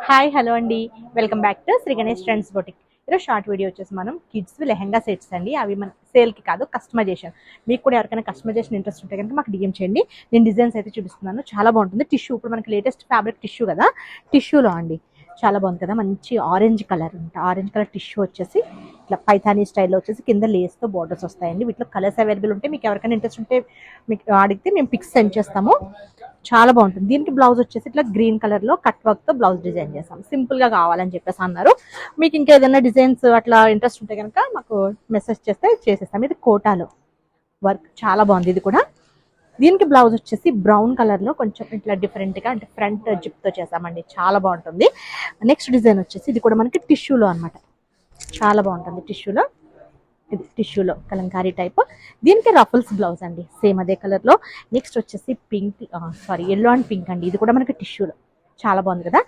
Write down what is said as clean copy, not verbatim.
Hi hello అండి, welcome back to Shri Ganesh trends boutique. ఈరోజు short video వచ్చేసి మనం కిడ్స్ లెహంగా సెట్స్ అండి. అవి మన సేల్కి కాదు, కస్టమైజేషన్. మీకు కూడా ఎవరికైనా కస్టమైజేషన్ ఇంట్రెస్ట్ ఉంటే కనుక మాకు డిఎం చేయండి. నేను డిజైన్స్ అయితే చూపిస్తున్నాను, చాలా బాగుంటుంది. టిష్యూ, ఇప్పుడు మనకి లేటెస్ట్ ఫ్యాబ్రిక్ టిష్యూ కదా, టిష్యూలో అండి చాలా బాగుంది కదా. మంచి ఆరెంజ్ కలర్ ఉంటుంది. ఆరెంజ్ కలర్ టిష్యూ వచ్చేసి ఇట్లా పైథానీ స్టైల్లో వచ్చేసి కింద లేస్తో బార్డర్స్ వస్తాయండి. వీటిలో కలర్స్ అవైలబుల్ ఉంటే మీకు ఎవరికైనా ఇంట్రెస్ట్ ఉంటే మీకు అడిగితే మేము పిక్స్ సెండ్ చేస్తాము. చాలా బాగుంటుంది. దీనికి బ్లౌజ్ వచ్చేసి ఇట్లా గ్రీన్ కలర్ లో కట్ వర్క్ తో బ్లౌజ్ డిజైన్ చేస్తాం. సింపుల్ గా కావాలని చెప్పేసి అన్నారు. మీకు ఇంకా ఏదైనా డిజైన్స్ అట్లా ఇంట్రెస్ట్ ఉంటే కనుక మాకు మెసేజ్ చేస్తే చేసేస్తాం. ఇది కోటాలో వర్క్ చాలా బాగుంది. ఇది కూడా దీనికి బ్లౌజ్ వచ్చేసి బ్రౌన్ కలర్ లో కొంచెం ఇట్లా డిఫరెంట్ గా ఫ్రంట్ జిప్ తో చేసామండి. చాలా బాగుంటుంది. నెక్స్ట్ డిజైన్ వచ్చేసి ఇది కూడా మనకి టిష్యూలో అన్నమాట. చాలా బాగుంటుంది టిష్యూలో. ఇది టిష్యూలో కలంకారీ టైప్. దీనికి రఫుల్స్ బ్లౌజ్ అండి, సేమ్ అదే కలర్లో. నెక్స్ట్ వచ్చేసి పింక్, ఎల్లో అండ్ పింక్ అండి. ఇది కూడా మనకి టిష్యూలో చాలా బాగుంది కదా.